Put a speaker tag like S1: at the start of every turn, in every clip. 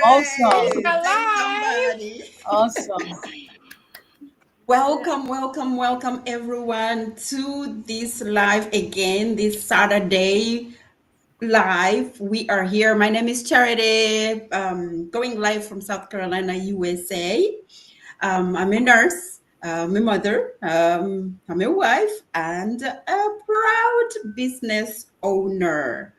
S1: Awesome.
S2: Hooray! Thank
S3: Alive.
S2: somebody.
S1: Awesome.
S2: Welcome everyone to this live again, this Saturday live. We are here. My name is Charity, going live from South Carolina, USA. I'm a nurse, I'm a mother, I'm a wife, and a proud business owner.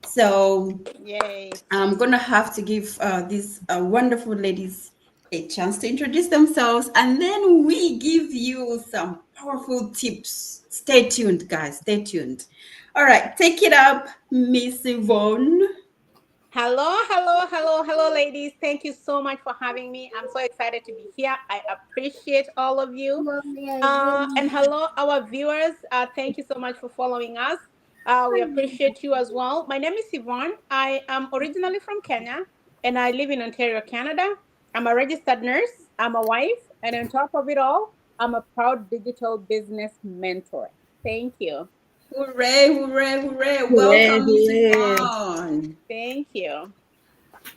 S2: So
S3: Yay.
S2: I'm gonna have to give these wonderful ladies a chance to introduce themselves, and then we give you some powerful tips. Stay tuned, guys. Stay tuned. All right, take it up, Miss Yvonne.
S3: Hello, ladies. Thank you so much for having me. I'm so excited to be here. I appreciate all of you. And hello, our viewers. Thank you so much for following us. We appreciate you as well. My name is Yvonne. I am originally from Kenya and I live in Ontario, Canada. I'm a registered nurse, I'm a wife, and on top of it all, I'm a proud digital business mentor. Thank you.
S2: Hooray, hooray, hooray.
S1: Hooray,
S2: Welcome, Miss
S1: hooray.
S2: Yvonne.
S3: Thank you.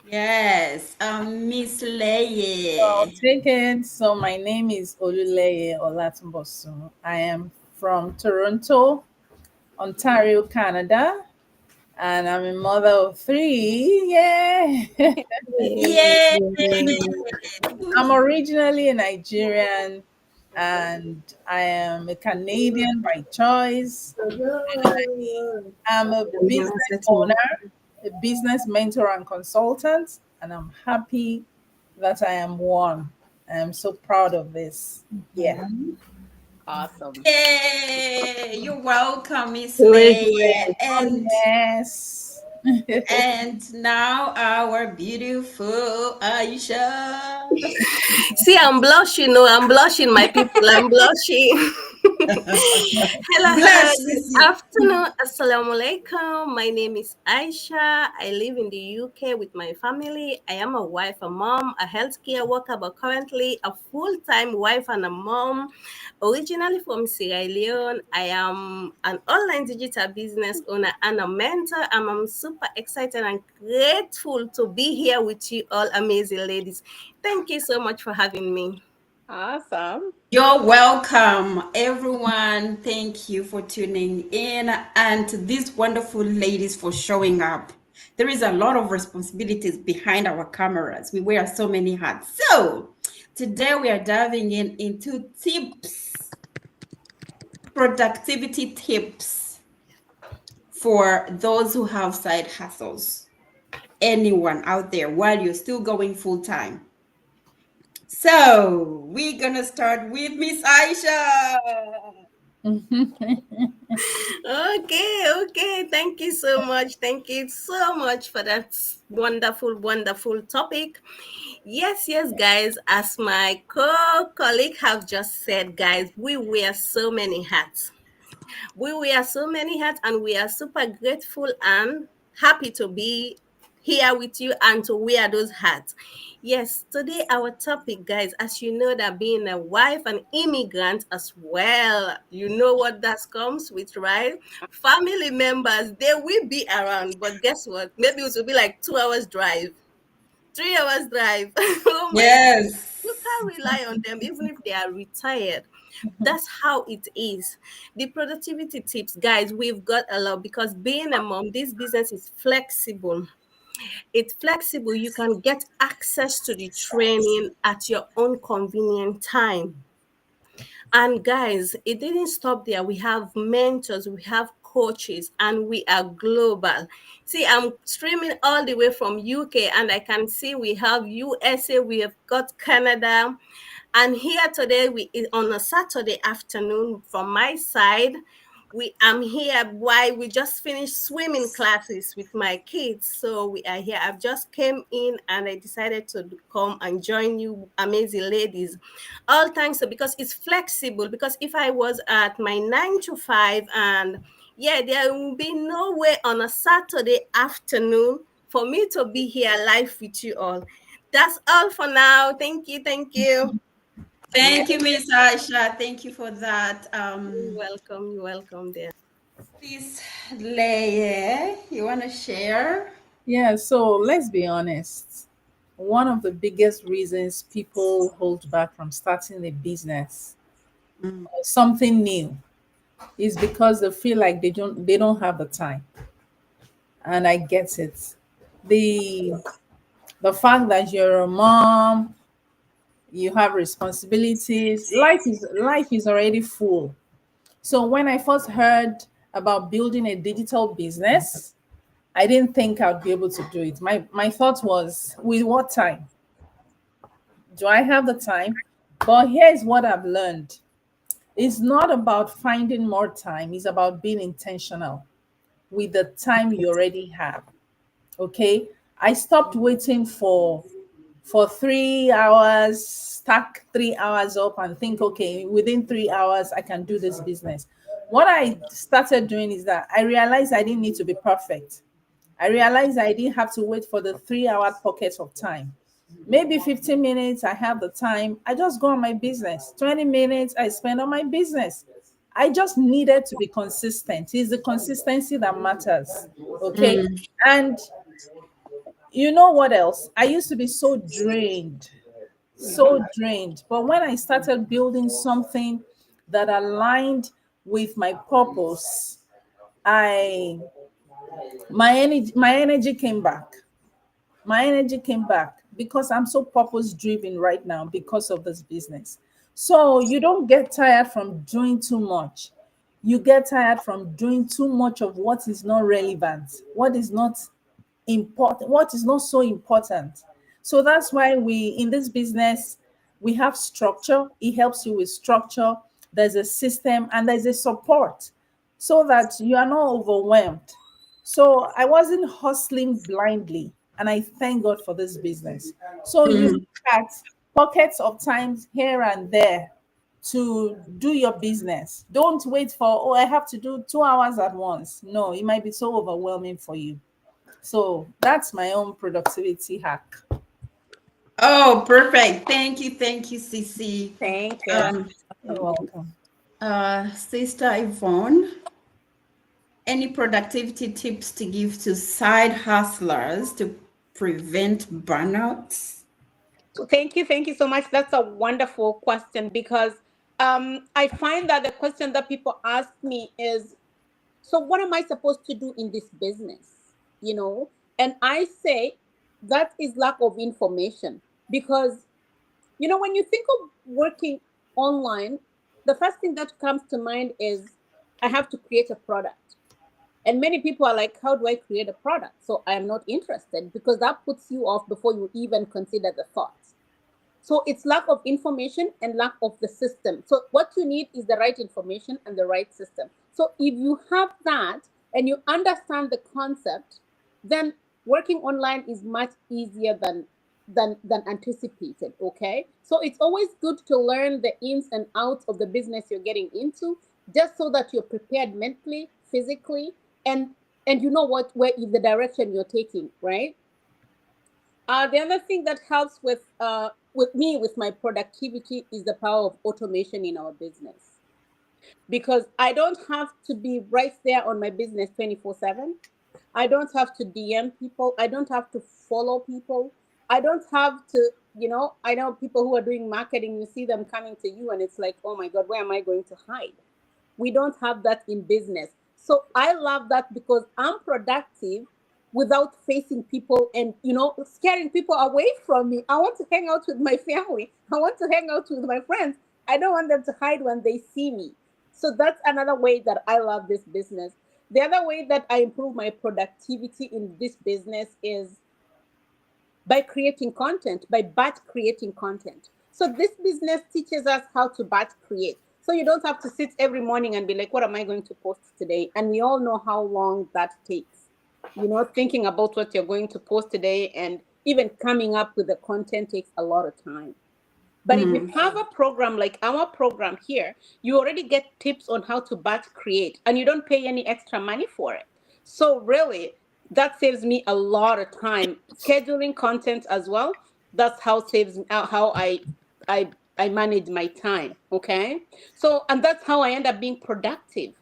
S2: Yes, Miss
S1: Well
S2: Leye.
S1: taken. So my name is Oluleye Olatunbosun. I am from Toronto, Ontario, Canada, and I'm a mother of three. Yeah.
S2: Yay!
S1: I'm originally a Nigerian and I am a Canadian by choice. I'm a business owner, a business mentor and consultant, and I'm happy that I am one. I am so proud of this. Yeah.
S3: Awesome.
S2: Yay! You're welcome, Miss
S4: Hooray,
S2: Leye.
S4: hooray.
S1: Oh,
S2: And
S1: yes.
S2: now our beautiful Aisha.
S4: See, I'm blushing. No, I'm blushing, my people. I'm blushing. Hello,
S2: Bless
S4: good
S2: Sissy.
S4: afternoon. Assalamu alaikum. My name is Aisha. I live in the UK with my family. I am a wife, a mom, a healthcare worker, but currently a full time wife and a mom. Originally from Sierra Leone, I am an online digital business owner and a mentor. And I'm super excited and grateful to be here with you all, amazing ladies. Thank you so much for having me.
S3: Awesome.
S2: You're welcome, everyone. Thank you for tuning in, and to these wonderful ladies for showing up. There is a lot of responsibilities behind our cameras. We wear so many hats. So today we are diving into tips, productivity tips for those who have side hustles. Anyone out there while you're still going full time. So we're gonna start with Miss Aisha.
S4: Okay. Thank you so much. Thank you so much for that wonderful topic. Yes, guys. As my colleague have just said, guys, we wear so many hats. We wear so many hats, and we are super grateful and happy to be here with you and to wear those hats. Yes, today our topic, guys, as you know, that being a wife and immigrant as well, you know what that comes with, right? Family members, they will be around, but guess what? Maybe it will be like 2 hours drive, 3 hours drive. Oh my God. You
S2: Yes.
S4: can't rely on them even if they are retired. That's how it is. The productivity tips, guys, we've got a lot because being a mom, this business is flexible. It's flexible. You can get access to the training at your own convenient time. And guys, it didn't stop there. We have mentors, we have coaches, and we are global. See, I'm streaming all the way from UK, and I can see we have USA, we have got Canada, and here today we on a Saturday afternoon from my side. We am here why we just finished swimming classes with my kids. So we are here. I've just came in and I decided to come and join you amazing ladies. All thanks to because it's flexible. Because if I was at my 9 to 5 and yeah, there will be no way on a Saturday afternoon for me to be here live with you all. That's all for now. Thank you.
S2: Thank you, Miss Aisha. Thank you for that.
S4: You're welcome there.
S2: Miss Leye, you want to share?
S1: Yeah, so let's be honest. one of the biggest reasons people hold back from starting a business
S2: Mm.
S1: or something new is because they feel like they don't have the time. And I get it. The fact that you're a mom, you have responsibilities, life is already full. So when I first heard about building a digital business, I didn't think I'd be able to do it. My thought was, with what time? Do I have the time? But here's what I've learned. It's not about finding more time, it's about being intentional with the time you already have. Okay? I stopped waiting for 3 hours, stack 3 hours up and think, okay, within 3 hours I can do this business. What I started doing is that I realized I didn't need to be perfect. I realized I didn't have to wait for the 3 hour pocket of time. Maybe 15 minutes, I have the time. I just go on my business. 20 minutes, I spend on my business. I just needed to be consistent. It's the consistency that matters. Okay.
S2: Mm.
S1: And you know what else? I used to be so drained, so drained. But when I started building something that aligned with my purpose, I my energy came back. My energy came back because I'm so purpose driven right now because of this business. So you don't get tired from doing too much. You get tired from doing too much of what is not relevant, what is not important, what is not so important. So that's why we in this business we have structure. It helps you with structure. There's a system and there's a support so that you are not overwhelmed. So I wasn't hustling blindly, and I thank God for this business. So you
S2: Mm.
S1: look at pockets of times here and there to do your business. Don't wait for, oh, I have to do 2 hours at once. No, it might be so overwhelming for you. So that's my own productivity hack.
S2: Oh, perfect. Thank you, Cece.
S3: Thank you.
S2: Um,
S1: You're welcome.
S2: Sister Yvonne, any productivity tips to give to side hustlers to prevent burnouts?
S3: So thank you so much. That's a wonderful question because I find that the question that people ask me is, so what am I supposed to do in this business? You know, and I say that is lack of information because when you think of working online, the first thing that comes to mind is I have to create a product. And many people are like, how do I create a product? So I am not interested because that puts you off before you even consider the thoughts. So it's lack of information and lack of the system. So what you need is the right information and the right system. So if you have that and you understand the concept, then working online is much easier than anticipated. Okay. So it's always good to learn the ins and outs of the business you're getting into, just so that you're prepared mentally, physically, and you know what where is the direction you're taking, right? The other thing that helps with me with my productivity is the power of automation in our business because I don't have to be right there on my business 24/7. I don't have to DM people. I don't have to follow people. I don't have to, I know people who are doing marketing, you see them coming to you and it's like, oh my God, where am I going to hide? We don't have that in business. So I love that because I'm productive without facing people and scaring people away from me. I want to hang out with my family. I want to hang out with my friends. I don't want them to hide when they see me. So that's another way that I love this business. The other way that I improve my productivity in this business is by creating content, by batch creating content. So this business teaches us how to batch create. So you don't have to sit every morning and be like, what am I going to post today? And we all know how long that takes. Thinking about what you're going to post today and even coming up with the content takes a lot of time. But if you
S2: Mm.
S3: have a program like our program here, you already get tips on how to batch create and you don't pay any extra money for it. So really, that saves me a lot of time scheduling content as well. That's how saves how I manage my time, okay? So and that's how I end up being productive.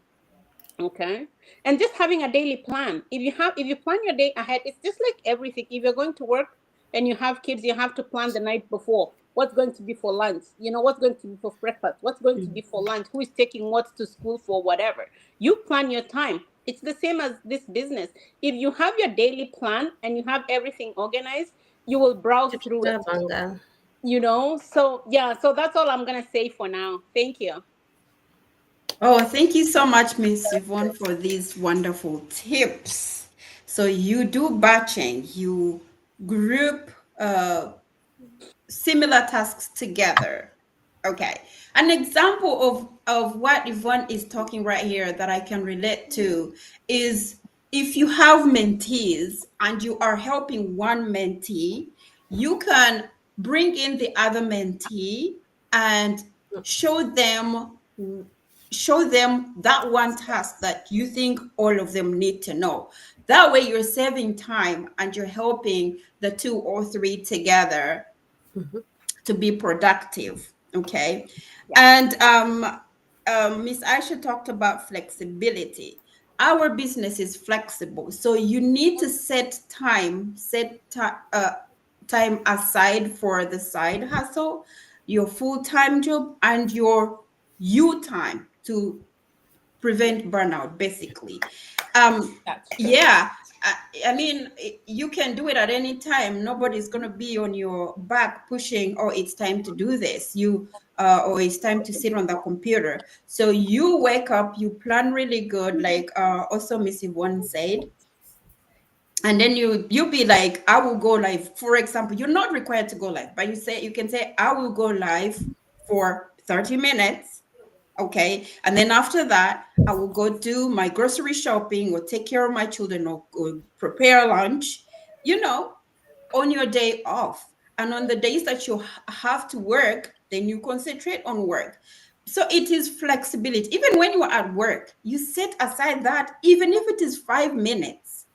S3: Okay. And just having a daily plan. If you plan your day ahead, it's just like everything. If you're going to work and you have kids, you have to plan the night before. What's going to be for lunch? What's going to be for breakfast? What's going to be for lunch? Who is taking what to school for whatever? You plan your time. It's the same as this business. If you have your daily plan and you have everything organized, you will browse through it.
S4: Chavanga.
S3: So yeah, so that's all I'm gonna say for now. Thank you.
S2: Oh, thank you so much, Miss Yvonne, for these wonderful tips. So you do batching, you group similar tasks together. Okay. An example of what Yvonne is talking right here that I can relate to is if you have mentees and you are helping one mentee, you can bring in the other mentee and show them show them that one task that you think all of them need to know. That way you're saving time and you're helping the two or three together to be productive. Okay.
S3: Yeah,
S2: And Miss Aisha talked about flexibility. Our business is flexible, so you need to time aside for the side hustle, your full-time job, and your you time to prevent burnout, basically. um
S3: that's true.
S2: yeah, I mean, you can do it at any time. Nobody's going to be on your back pushing, oh, it's time to do this, or it's time to sit on the computer. So you wake up, you plan really good, like also Miss Yvonne said, and then you'll be like, I will go live. For example, you're not required to go live, but you can say, I will go live for 30 minutes. Okay. And then after that, I will go do my grocery shopping or take care of my children, or prepare lunch, you know, on your day off. And on the days that you have to work, then you concentrate on work. So it is flexibility. Even when you are at work, you set aside that, even if it is 5 minutes,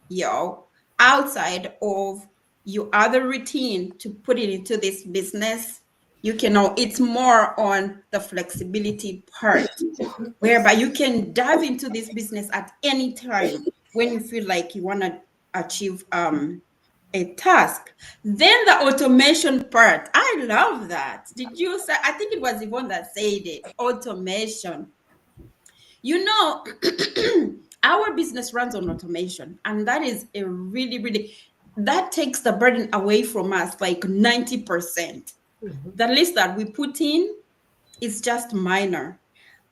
S2: outside of your other routine, to put it into this business. It's more on the flexibility part, whereby you can dive into this business at any time when you feel like you want to achieve a task. Then the automation part, I love that. Did you say? I think it was Yvonne that said it. Automation. You know, our business runs on automation, and that is a really, really, that takes the burden away from us like 90%. The list that we put in is just minor.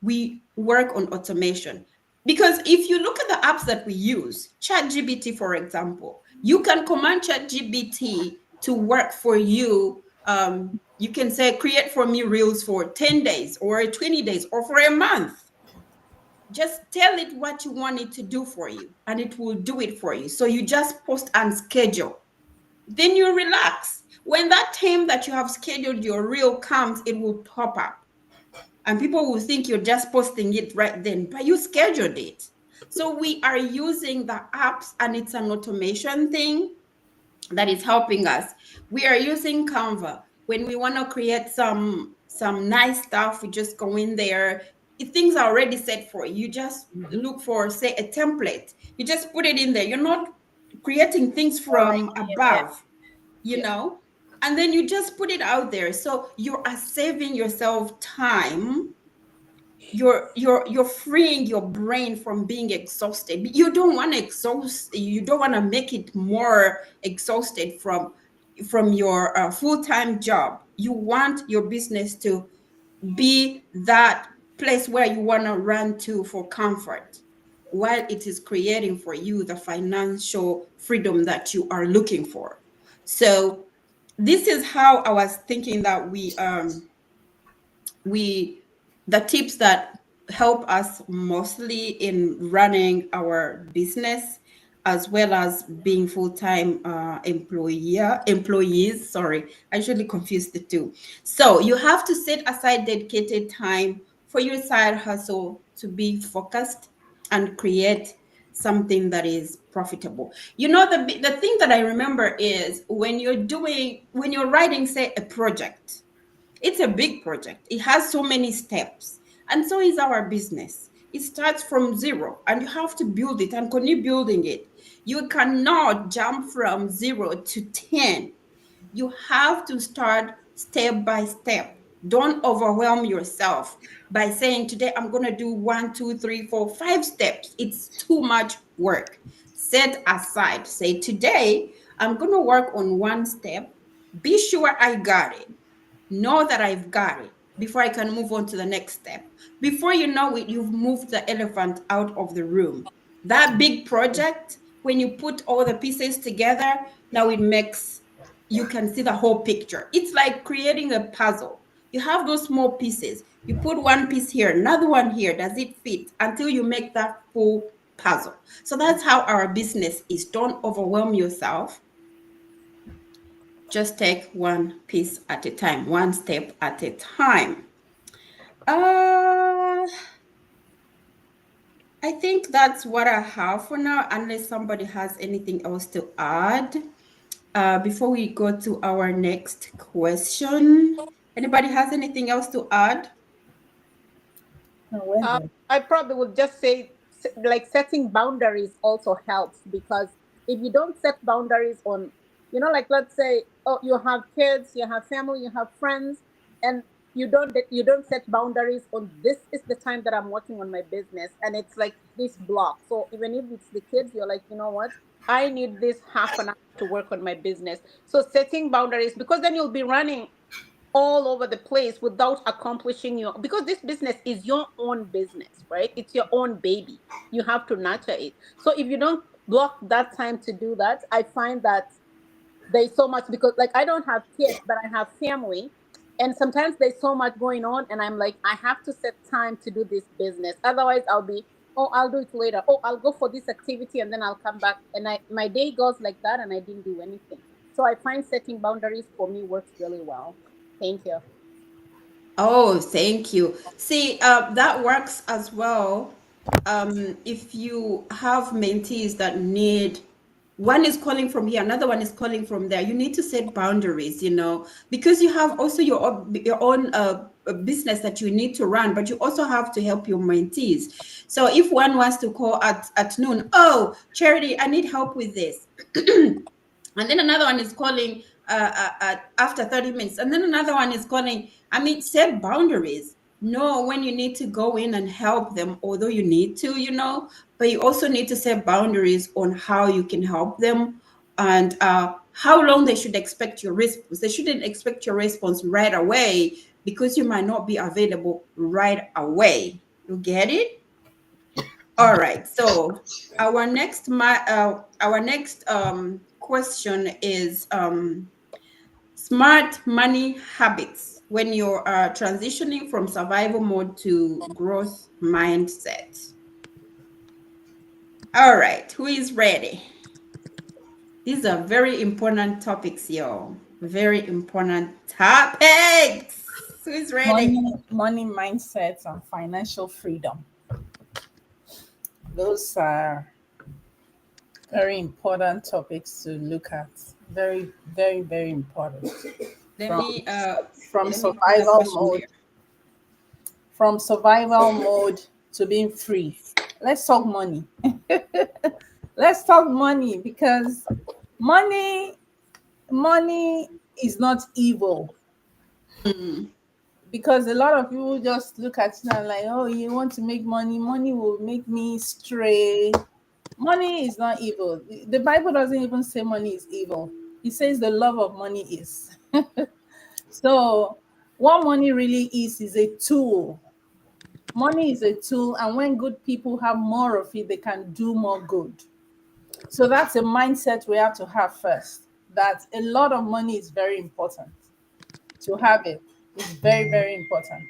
S2: We work on automation. Because if you look at the apps that we use, ChatGPT, for example, you can command ChatGPT to work for you. You can say, create for me reels for 10 days or 20 days or for a month. Just tell it what you want it to do for you, and it will do it for you. So you just post and schedule. Then you relax. When that time that you have scheduled your reel comes, it will pop up. And people will think you're just posting it right then, but you scheduled it. So we are using the apps, and it's an automation thing that is helping us. We are using Canva when we want to create some nice stuff. We just go in there. Things are already set for you. You just look for, say, a template. You just put it in there. You're not creating things
S1: Or
S2: from
S1: yeah,
S2: above, you
S1: yeah.
S2: know, and then you just put it out there. So you are saving yourself time. You're freeing your brain from being exhausted. You don't want to exhaust, you don't want to make it more exhausted from your full-time job. You want your business to be that place where you want to run to for comfort, while it is creating for you the financial freedom that you are looking for. So this is how I was thinking that we the tips that help us mostly in running our business, as well as being full-time employees. Sorry, I usually confuse the two. So you have to set aside dedicated time for your side hustle to be focused and create something that is profitable. The thing that I remember is when you're writing, say, a project. It's a big project. It has so many steps. And so is our business. It starts from zero, and you have to build it and continue building it. You cannot jump from 0 to 10 You have to start step by step. Don't overwhelm yourself by saying, today I'm going to do 1, 2, 3, 4, 5 steps. It's too much work. Set aside, say, today I'm going to work on one step. Be sure I got it. Know that I've got it before I can move on to the next step. Before you know it, you've moved the elephant out of the room. That big project, when you put all the pieces together, now it makes, you can see the whole picture. It's like creating a puzzle. You have those small pieces. You put one piece here, another one here. Does it fit? Until you make that full puzzle. So that's how our business is. Don't overwhelm yourself. Just take one piece at a time, one step at a time. I think that's what I have for now, unless somebody has anything else to add. Before we go to our next question, anybody has anything else to add?
S1: No, we're
S3: Uh,
S1: good.
S3: I probably would just say, like, setting boundaries also helps, because if you don't set boundaries on, like, let's say, oh, you have kids, you have family, you have friends, and you don't set boundaries on, this is the time that I'm working on my business, and it's like this block. So even if it's the kids, you're like, you know what? I need this half an hour to work on my business. So setting boundaries, because then you'll be running all over the place without accomplishing your, because this business is your own business, right? It's your own baby. You have to nurture it. So if you don't block that time to do that, I find that there's so much, because like I don't have kids, but I have family, and sometimes there's so much going on, and I'm like, I have to set time to do this business, otherwise I'll be, oh, I'll do it later, oh, I'll go for this activity and then I'll come back, and my day goes like that and I didn't do anything. So I find setting boundaries for me works really well. Thank you.
S2: Oh, thank you. See, that works as well. If you have mentees that need, one is calling from here, another one is calling from there, you need to set boundaries, because you have also your own business that you need to run, but you also have to help your mentees. So if one wants to call at noon, oh, Charity, I need help with this. And then another one is calling after 30 minutes, and then another one is calling. I mean, set boundaries. Know when you need to go in and help them, although you need to, but you also need to set boundaries on how you can help them, and how long they should expect your response. They shouldn't expect your response right away, because you might not be available right away. You get it? All right. So our next question is, smart money habits when you're transitioning from survival mode to growth mindset. All right. Who is ready? These are very important topics, y'all. Very important topics. Who is ready?
S1: Money mindsets and financial freedom. Those are very important topics to look at. Very, very, very important.
S2: Let
S1: From
S2: me
S1: from
S2: let me put the
S1: survival
S2: question
S1: mode,
S2: there.
S1: to being free. Let's talk money. Let's talk money, because money money is not evil.
S2: Mm.
S1: Because a lot of people just look at it and like, oh, you want to make money, money will make me stray. Money is not evil. The Bible doesn't even say money is evil. It says the love of money is. So what money really is a tool. Money is a tool, and when good people have more of it, they can do more good. So that's a mindset we have to have first. That a lot of money is very important. To have it is very, very important.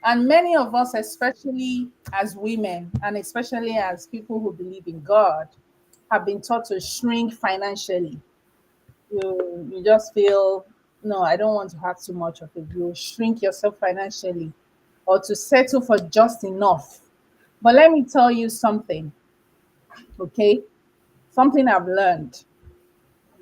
S1: And many of us, especially as women and especially as people who believe in God, have been taught to shrink financially. You just feel, no, I don't want to have too much of it. You shrink yourself financially, or to settle for just enough. But let me tell you something, okay? Something I've learned.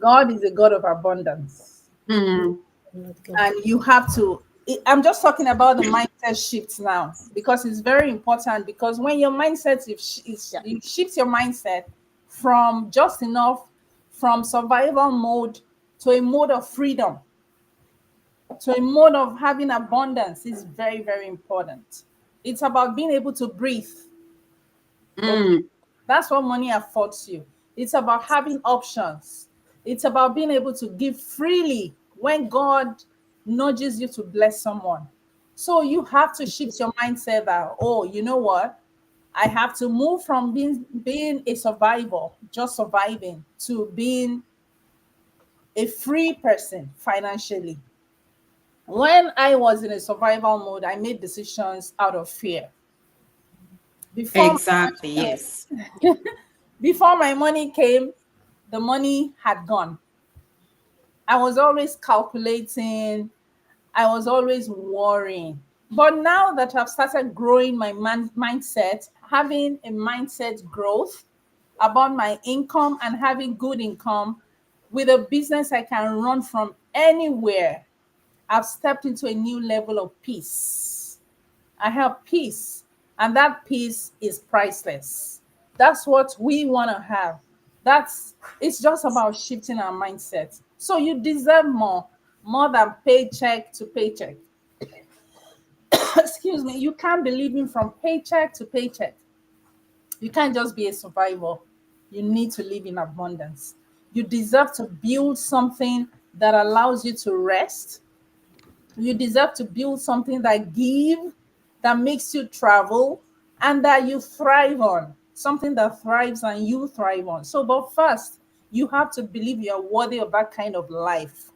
S1: God is a God of abundance.
S2: Mm.
S1: And you have to, I'm just talking about the mindset shifts now, because it's very important. Because when your mindset is
S3: Yeah.
S1: you shift your mindset from just enough, from survival mode to a mode of freedom, to a mode of having abundance is very, very important. It's about being able to breathe. Okay.
S2: Mm,
S1: That's what money affords you. It's about having options. It's about being able to give freely when God nudges you to bless someone. So you have to shift your mindset that, oh, you know what? I have to move from being a survivor, just surviving, to being a free person financially. When I was in a survival mode, I made decisions out of fear. Before
S2: exactly. Yes.
S1: before my money came, the money had gone. I was always calculating, I was always worrying. But now that I've started growing my mindset, having a mindset growth about my income and having good income with a business I can run from anywhere, I've stepped into a new level of peace. I have peace, and that peace is priceless. That's what we want to have. That's It's just about shifting our mindset. So you deserve more than paycheck to paycheck. Excuse me. You can't be living from paycheck to paycheck. You can't just be a survivor. You need to live in abundance. You deserve to build something that allows you to rest. You deserve to build something that makes you travel, and that you thrive on. Something that thrives and you thrive on. So, but first, you have to believe you're worthy of that kind of life.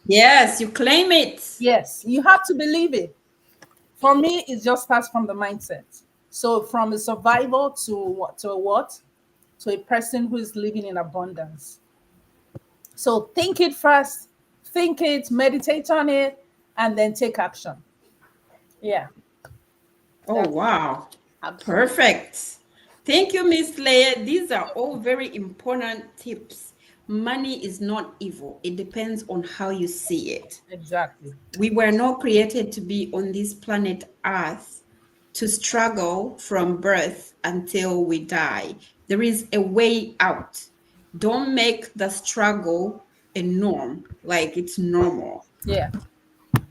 S2: Yes, you claim it.
S1: Yes, you have to believe it. For me, it just starts from the mindset. So, from a survivor to a what? To a person who is living in abundance. So, think it first, think it, meditate on it, and then take action. Yeah.
S2: Oh,
S1: That's
S2: wow.
S3: Absolutely.
S2: Perfect. Thank you, Miss Leah. These are all very important tips. Money is not evil, it depends on how you see it.
S1: exactly.
S2: We were not created to be on this planet Earth to struggle from birth until we die. There is a way out. Don't make the struggle a norm, like it's normal.
S1: Yeah.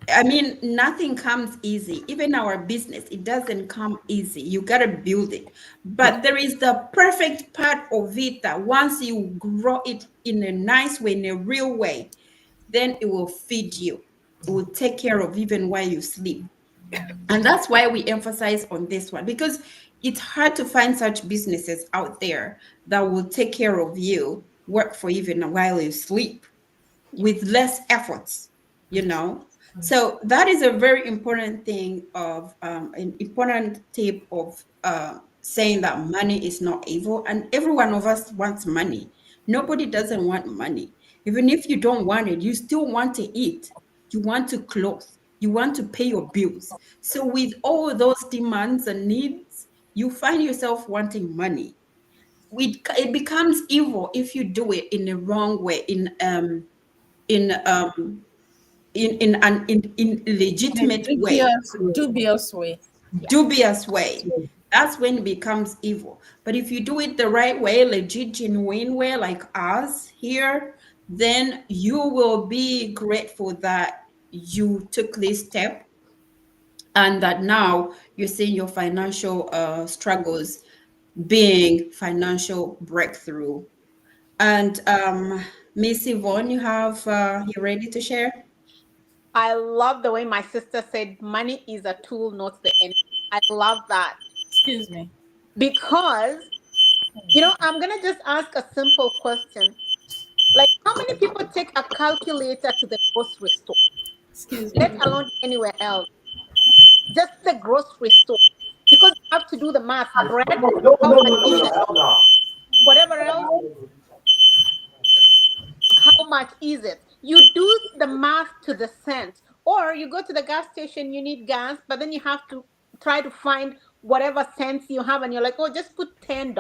S2: I mean, nothing comes easy. Even our business, it doesn't come easy. You got to build it.
S1: Yeah.
S2: But there is the perfect part of it that once you grow it in a nice way, in a real way, then it will feed you. It will take care of even while you sleep. And that's why we emphasize on this one because it's hard to find such businesses out there that will take care of you, work for even while you sleep with less efforts, you know. So that is a very important thing of an important tip of saying that money is not evil, and every one of us wants money. Nobody doesn't want money. Even if you don't want it, you still want to eat, you want to clothe, you want to pay your bills. So with all those demands and needs, you find yourself wanting money. It becomes evil if you do it in the wrong way, in in
S1: In a
S2: legitimate way,
S1: dubious way.
S3: Yeah.
S2: dubious way. That's when it becomes evil. But if you do it the right way, legit, genuine way, like us here, then you will be grateful that you took this step and that now you're seeing your financial struggles being financial breakthrough. And Miss Yvonne, you ready to share?
S3: I love the way my sister said money is a tool, not the enemy. I love that
S1: Excuse me.
S3: because, I'm going to just ask a simple question. Like, how many people take a calculator to the grocery store,
S1: Excuse
S3: let
S1: me.
S3: alone anywhere else? Just the grocery store. Because you have to do the math. Bread, how much is it? Whatever else, how much is it? You do the math to the cent. Or you go to the gas station, you need gas, but then you have to try to find whatever cents you have, and you're like, oh, just put $10.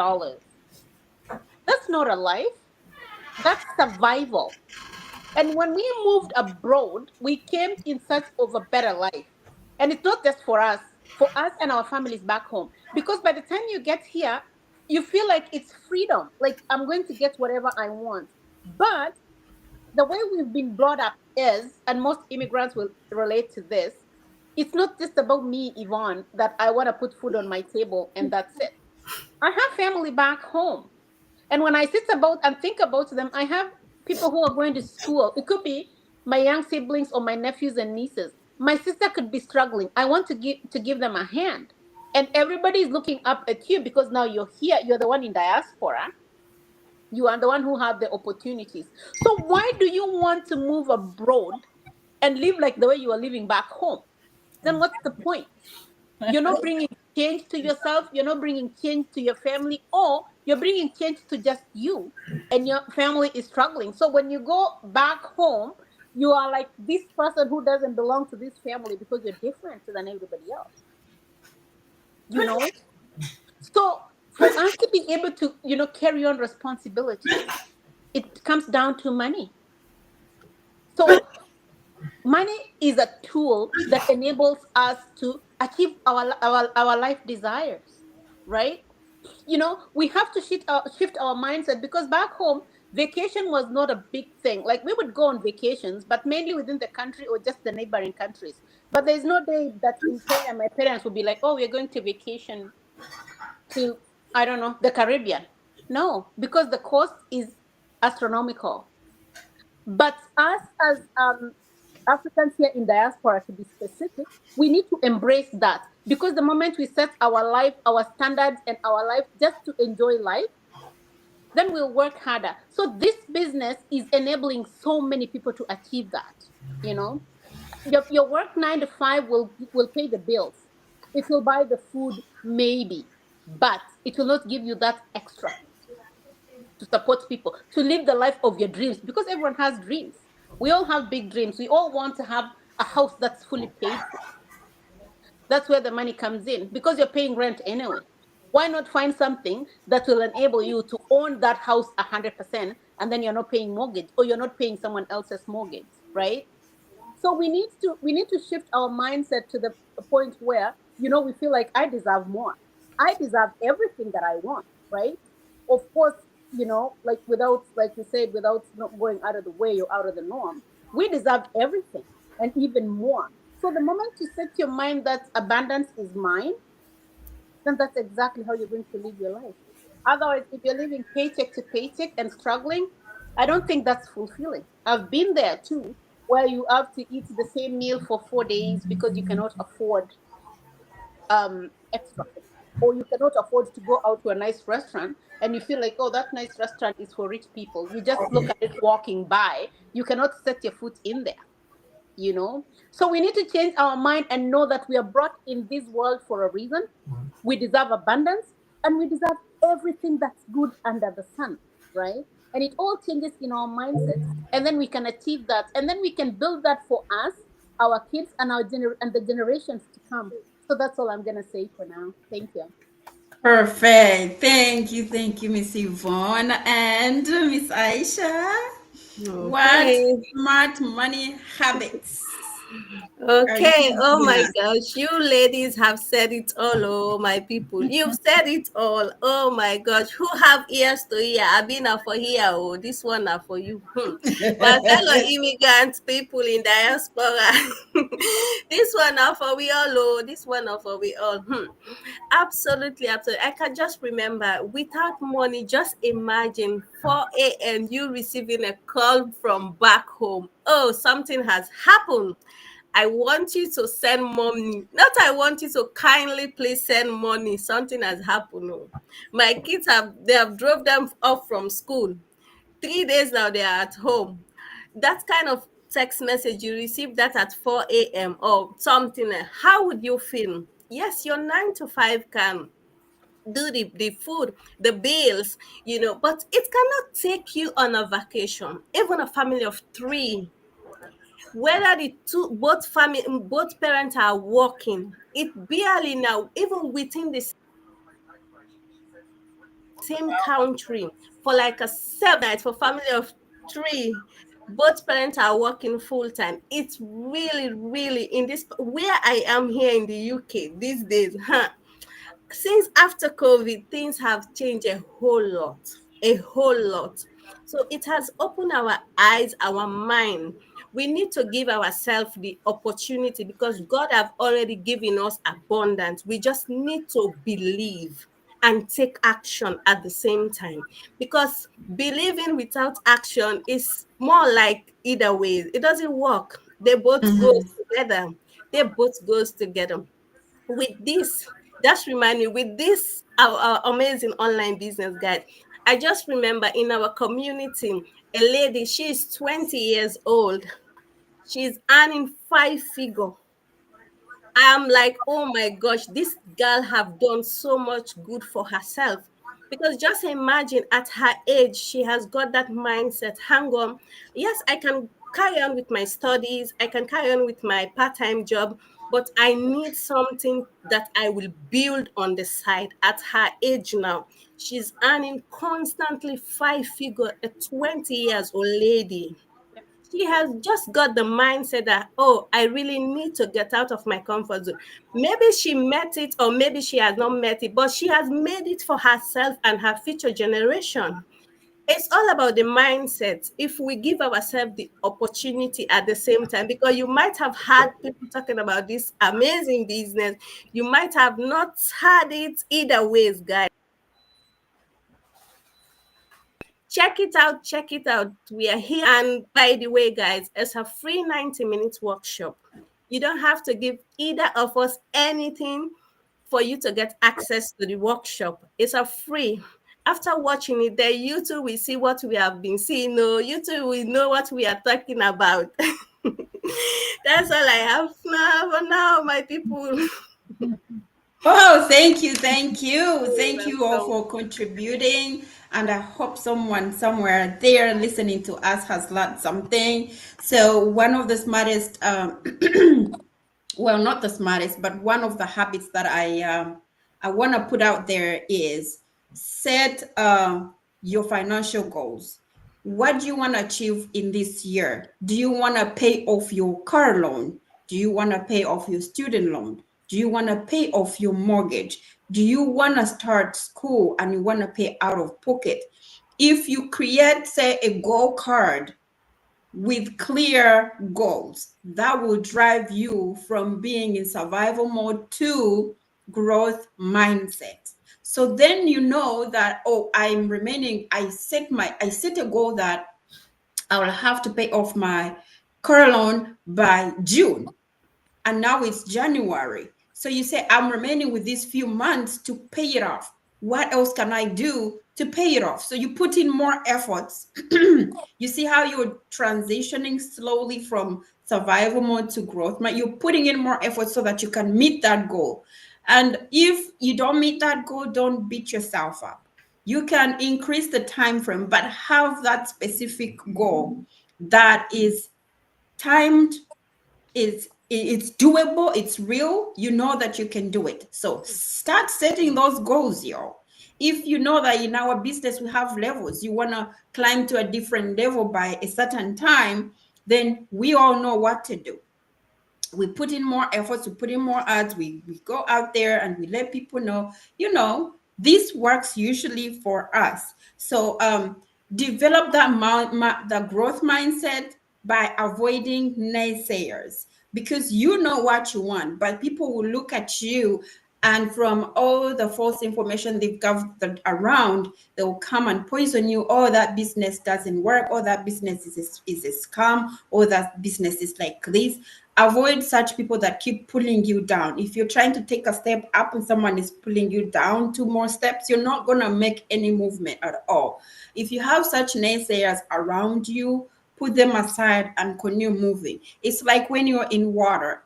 S3: That's not a life. That's survival. And when we moved abroad, we came in search of a better life. And it's not just for us and our families back home. Because by the time you get here, you feel like it's freedom. Like, I'm going to get whatever I want. But the way we've been brought up is, and most immigrants will relate to this, it's not just about me, Yvonne, that I want to put food on my table and that's it. I have family back home. And when I sit about and think about them, I have people who are going to school. It could be my young siblings or my nephews and nieces. My sister could be struggling. I want to give them a hand. And everybody is looking up at you because now you're here. You're the one in diaspora. You are the one who have the opportunities. So why do you want to move abroad and live like the way you are living back home? Then what's the point? You're not bringing change to yourself, you're not bringing change to your family, or you're bringing change to just you, and your family is struggling. So when you go back home, you are like this person who doesn't belong to this family because you're different than everybody else, you know? So for us to be able to, carry on responsibilities, it comes down to money. So money is a tool that enables us to achieve our life desires, right? We have to shift our mindset, because back home vacation was not a big thing. Like, we would go on vacations, but mainly within the country or just the neighboring countries. But there's no day that in Kenya my parents would be like, oh, we're going to vacation to, I don't know, the Caribbean. No, because the cost is astronomical. But us as Africans here in diaspora, to be specific, we need to embrace that, because the moment we set our life, our standards, and our life just to enjoy life, then we'll work harder. So this business is enabling so many people to achieve that. You know, your work 9 to 5 will pay the bills. It will buy the food, maybe, but it will not give you that extra to support people, to live the life of your dreams, because everyone has dreams. We all have big dreams. We all want to have a house that's fully paid for. That's where the money comes in, because you're paying rent anyway. Why not find something that will enable you to own that house 100%, and then you're not paying mortgage, or you're not paying someone else's mortgage, right? So we need to shift our mindset to the point where, we feel like I deserve more. I deserve everything that I want, right? Of course, like, without, like you said, without not going out of the way or out of the norm, we deserve everything and even more. So the moment you set your mind that abundance is mine, then that's exactly how you're going to live your life. Otherwise, if you're living paycheck to paycheck and struggling, I don't think that's fulfilling. I've been there too, where you have to eat the same meal for 4 days because you cannot afford extra things. Or you cannot afford to go out to a nice restaurant, and you feel like, oh, that nice restaurant is for rich people. You just look at it walking by. You cannot set your foot in there. So we need to change our mind and know that we are brought in this world for a reason. We deserve abundance, and we deserve everything that's good under the sun, right? And it all changes in our mindsets, and then we can achieve that, and then we can build that for us, our kids, and and the generations to come. So that's all I'm gonna say for now. Thank you.
S2: Perfect. Thank you, Miss Yvonne and Miss Aisha. What
S4: Okay.
S2: smart money habits are you
S4: Okay. Oh
S2: giving
S4: my
S2: us?
S4: gosh. You ladies have said it all. Oh, my people. You've said it all. Oh my gosh. Who have ears to hear? I've been for here. Oh, this one are for you. My fellow immigrant people in diaspora. This one are for we all. Oh, this one are for we all. Absolutely, absolutely. I can just remember without money, just imagine 4 a.m. you receiving a call from back home. Oh, something has happened. I want you to send money. Not I want you to kindly please send money. Something has happened. Oh. My kids have drove them off from school. 3 days now they are at home. That kind of text message you receive that at 4 a.m. or something. How would you feel? Yes, your 9 to 5 can do the food, the bills, but it cannot take you on a vacation. Even a family of three, whether the two both parents are working, it barely now, even within the same country, for like a 7 nights for family of three, both parents are working full time. It's really, really in this where I am here in the UK these days, huh? Since after COVID, things have changed a whole lot. A whole lot. So it has opened our eyes, our mind. We need to give ourselves the opportunity because God have already given us abundance. We just need to believe and take action at the same time, because believing without action is more like either way, it doesn't work. They both goes
S2: Mhm.
S4: together. They both goes together. With this, just remind me, with this our amazing online business guide, I just remember in our community, a lady, she's 20 years old, she's earning five figure. I'm like, oh my gosh, this girl have done so much good for herself. Because just imagine at her age, she has got that mindset. Hang on, yes, I can carry on with my studies, I can carry on with my part-time job, but I need something that I will build on the side. At her age now, she's earning constantly five figure, a 20 years old lady. She has just got the mindset that, oh, I really need to get out of my comfort zone. Maybe she met it, or maybe she has not met it, but she has made it for herself and her future generation. It's all about the mindset. If we give ourselves the opportunity at the same time, because you might have had people talking about this amazing business, you might have not had it either ways, guys. Check it out, check it out. We are here. And by the way, guys, it's a free 90 minutes workshop. You don't have to give either of us anything for you to get access to the workshop. It's a free. After watching it, then you too will see what we have been seeing. No, you too will know what we are talking about. That's all I have now for now, my people.
S2: Oh, thank you, thank you,
S4: You're
S2: thank you all
S4: welcome.
S2: for contributing. And I hope someone somewhere there listening to us has learned something. So, one of the smartest, well, not the smartest, but one of the habits that I want to put out there is set your financial goals. What do you want to achieve in this year? Do you want to pay off your car loan? Do you want to pay off your student loan? Do you want to pay off your mortgage? Do you want to start school and you want to pay out of pocket? If you create, say, a goal card with clear goals, that will drive you from being in survival mode to growth mindset. So then you know that, oh, I set a goal that I will have to pay off my car loan by June, and now it's January. So you say, I'm remaining with these few months to pay it off. What else can I do to pay it off? So you put in more efforts. You see how you're transitioning slowly from survival mode to growth mode. You're putting in more effort so that you can meet that goal. And if you don't meet that goal, don't beat yourself up. You can increase the time frame, but have that specific goal that is timed, it's doable, it's real, you know that you can do it. So start setting those goals, yo. If you know that in our business we have levels, you want to climb to a different level by a certain time, then we all know what to do. We put in more efforts, we put in more ads, we go out there and we let people know, this works usually for us. So develop that the growth mindset by avoiding naysayers, because you know what you want, but people will look at you, and from all the false information they've gathered around, they will come and poison you. Oh, that business doesn't work. Oh, that business is a scam. Oh, that business is like this. Avoid such people that keep pulling you down. If you're trying to take a step up and someone is pulling you down two more steps, you're not going to make any movement at all. If you have such naysayers around you, put them aside and continue moving. It's like when you're in water.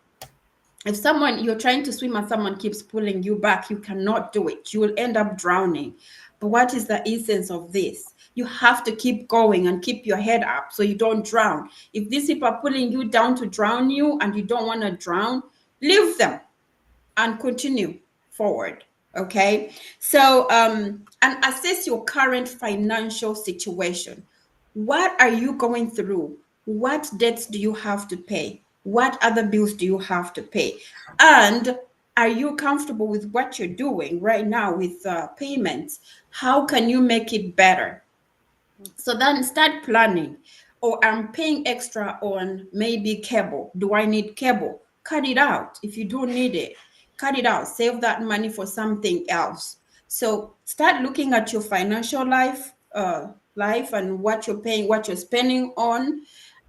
S2: If someone, you're trying to swim and someone keeps pulling you back, you cannot do it. You will end up drowning. But what is the essence of this? You have to keep going and keep your head up so you don't drown. If these people are pulling you down to drown you and you don't want to drown, leave them and continue forward. Okay. So and assess your current financial situation. What are you going through? What debts do you have to pay? What other bills do you have to pay? And are you comfortable with what you're doing right now with payments? How can you make it better? So then start planning. Or I'm paying extra on maybe cable. Do I need cable? Cut it out if you don't need it. Cut it out. Save that money for something else. So start looking at your financial life and what you're paying, what you're spending on,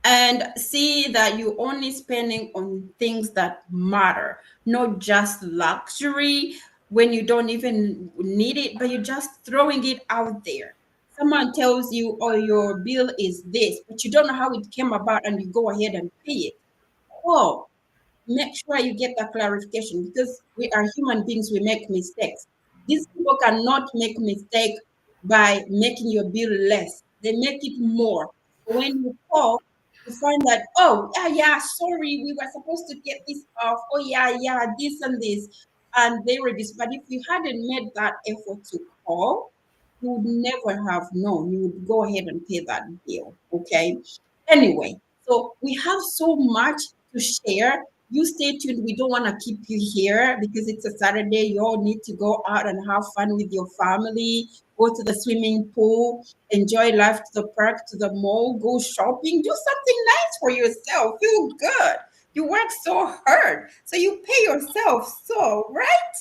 S2: and see that you're only spending on things that matter, not just luxury when you don't even need it, but you're just throwing it out there. Someone tells you, oh, your bill is this, but you don't know how it came about, and you go ahead and pay it. Oh, make sure you get that clarification, because we are human beings, we make mistakes. These people cannot make mistake by making your bill less. They make it more. When you call, you find that, oh, yeah, sorry, we were supposed to get this off. Oh, yeah, this and this. And they reduce. But if you hadn't made that effort to call, you would never have known. You would go ahead and pay that bill. Okay. Anyway, so we have so much to share. You stay tuned. We don't want to keep you here because it's a Saturday. You all need to go out and have fun with your family, go to the swimming pool, enjoy life, to the park, to the mall, go shopping, do something nice for yourself. Feel good. You work so hard. So you pay yourself. So, right?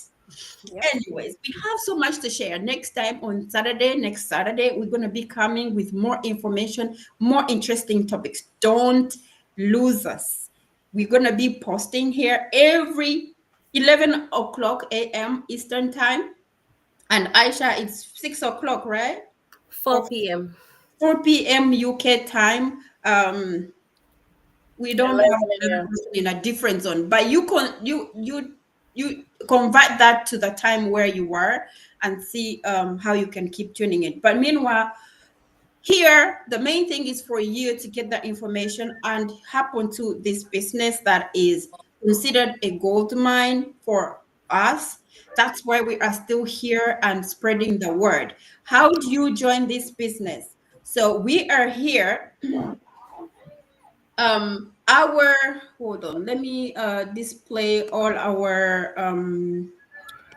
S3: Yep.
S2: Anyways, we have so much to share. Next time on Saturday, next Saturday, we're going to be coming with more information, more interesting topics. Don't lose us. We're going to be posting here every 11 o'clock a.m. Eastern Time. And Aisha, it's 6 o'clock, right? Or
S4: 4 p.m.
S2: 4 p.m. UK time. We don't have
S1: 11
S2: another
S1: a.m.
S2: person in a different zone, but you convert that to the time where you were and see how you can keep tuning it. But meanwhile, here the main thing is for you to get that information and happen to this business that is considered a gold mine for us. That's why we are still here and spreading the word. How do you join this business? So we are here. Our hold on, let me display all our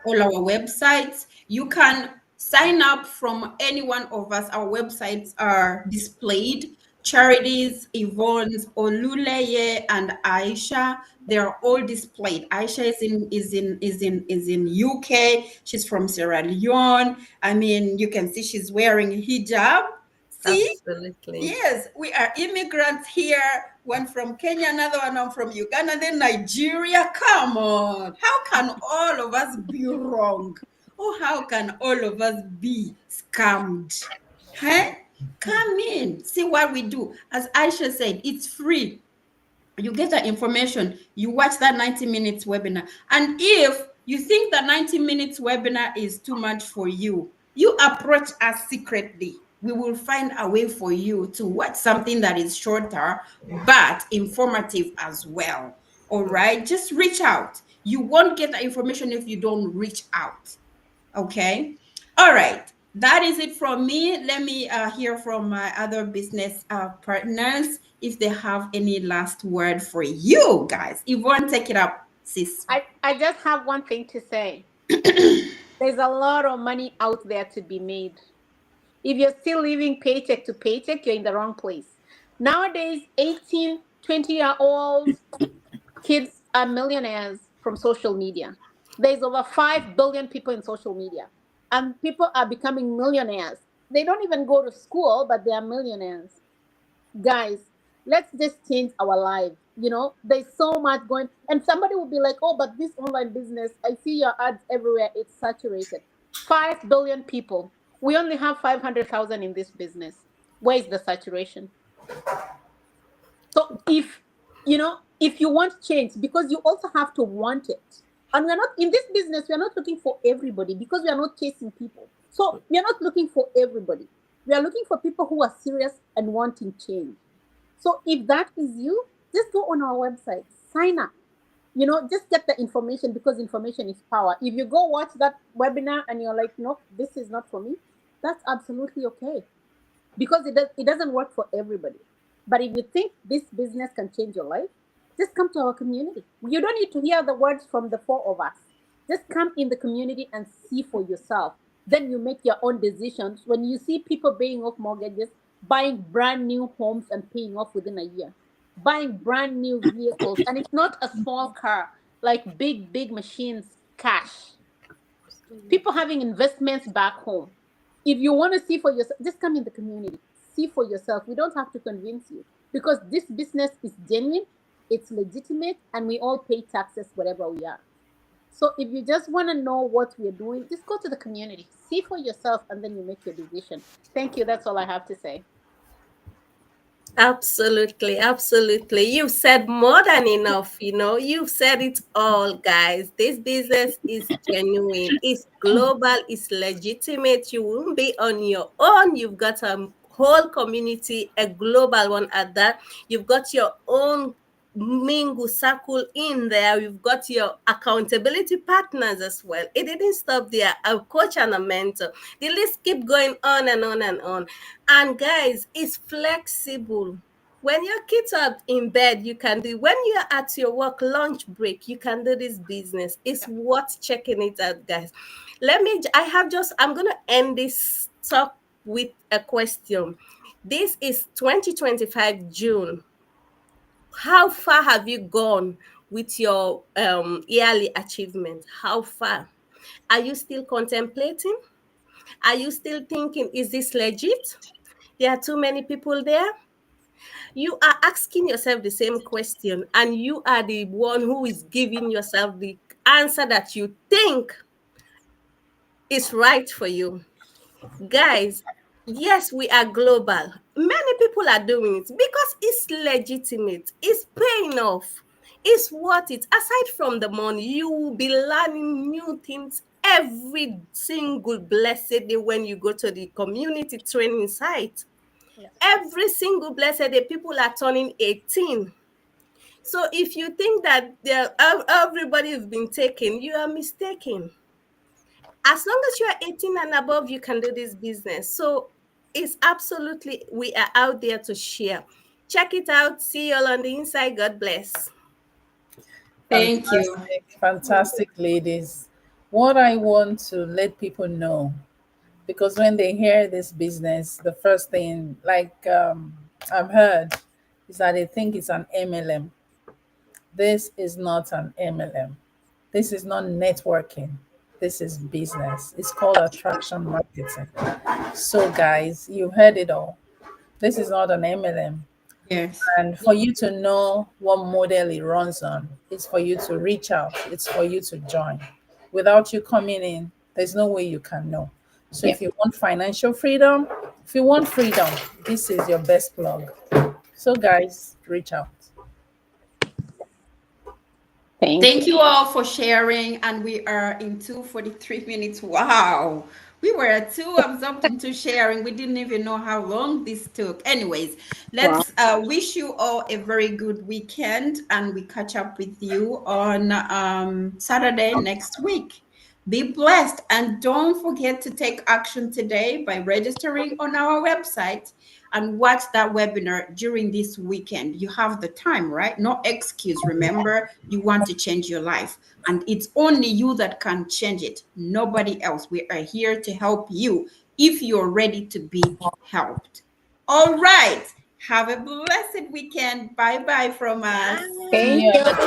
S2: websites. You can sign up from any one of us. Our websites are displayed. Charities, Yvonne's, Oluleye, and Aisha. They are all displayed. Aisha is in UK. She's from Sierra Leone. I mean, you can see she's wearing hijab. See?
S4: Absolutely.
S2: Yes, we are immigrants here. One from Kenya, another one from Uganda, then Nigeria. Come on. How can all of us be wrong? Or how can all of us be scammed? Huh? Come in, see what we do. As Aisha said, it's free. You get that information, you watch that 90 minutes webinar. And if you think that 90 minutes webinar is too much for you, you approach us secretly. We will find a way for you to watch something that is shorter but informative as well. All right, just reach out. You won't get the information if you don't reach out. Okay. All right. That is it from me. Let me hear from my other business partners if they have any last word for you guys. Yvonne, take it up, sis.
S3: I just have one thing to say. There's a lot of money out there to be made. If you're still living paycheck to paycheck, you're in the wrong place. Nowadays, 18, 20-year-old kids are millionaires from social media. There's over 5 billion people in social media, and people are becoming millionaires. They don't even go to school, but they are millionaires. Guys, let's just change our lives. There's so much going, and somebody will be like, oh, but this online business, I see your ads everywhere, it's saturated. 5 billion people. We only have 500,000 in this business. Where is the saturation? So if you want change, because you also have to want it. And we're not in this business, we're not looking for everybody because we are not chasing people. So we are not looking for everybody. We are looking for people who are serious and wanting change. So if that is you, just go on our website, sign up. Just get the information, because information is power. If you go watch that webinar and you're like, no, this is not for me, that's absolutely okay, because it doesn't work for everybody. But if you think this business can change your life, just come to our community. You don't need to hear the words from the four of us. Just come in the community and see for yourself. Then you make your own decisions. When you see people paying off mortgages, buying brand new homes and paying off within a year, buying brand new vehicles, and it's not a small car, like big machines, cash. People having investments back home. If you want to see for yourself, just come in the community, see for yourself. We don't have to convince you, because this business is genuine, it's legitimate, and we all pay taxes wherever we are. So if you just want to know what we're doing, just go to the community, see for yourself, and then you make your decision. Thank you. That's all I have to say.
S4: Absolutely, absolutely. You've said more than enough, You've said it all, guys. This business is genuine, it's global, it's legitimate. You won't be on your own. You've got a whole community, a global one at that. You've got your own mingle circle in there. You've got your accountability partners as well. It didn't stop there. A coach and a mentor. The list keep going on and on and on. And guys, it's flexible. When your kids are in bed, you can do. When you're at your work lunch break, you can do this business. It's worth checking it out, guys. I'm gonna end this talk with a question. This is 2025 June. How far have you gone with your yearly achievement? How far? Are you still contemplating? Are you still thinking, is this legit? There are too many people there. You are asking yourself the same question, and you are the one who is giving yourself the answer that you think is right for you. Guys, yes, we are global. Many people are doing it because it's legitimate, it's paying off, it's worth it. Aside from the money, you will be learning new things every single blessed day when you go to the community training site.
S3: Yes.
S4: Every single blessed day, people are turning 18. So if you think that everybody has been taken, you are mistaken. As long as you are 18 and above, you can do this business. So it's absolutely, we are out there to share. Check it out. See you all on the inside. God bless.
S2: Thank you.
S1: Fantastic, fantastic, ladies. What I want to let people know, because when they hear this business, the first thing, like I've heard, is that they think it's an MLM. This is not an MLM. This is not networking. This is business. It's called attraction marketing. So, guys, you've heard it all. This is not an MLM.
S2: Yes.
S1: And for you to know what model it runs on, it's for you to reach out, it's for you to join. Without you coming in, there's no way you can know. So,
S3: Yeah.
S1: if you want financial freedom, if you want freedom, this is your best plug. So, guys, reach out.
S3: Thank you.
S2: Thank you all for sharing. And we are in 2:43 minutes. Wow. We were too absorbed into sharing. We didn't even know how long this took. Anyways,
S3: Wow.
S2: let's wish you all a very good weekend, and we catch up with you on Saturday next week. Be blessed, and don't forget to take action today by registering on our website and watch that webinar during this weekend. You have the time, right? No excuse. Remember, you want to change your life, and it's only you that can change it, nobody else. We are here to help you if you're ready to be helped. All right. Have a blessed weekend. Bye bye from us.
S1: See
S3: Thank
S1: you at the
S3: you.
S1: top.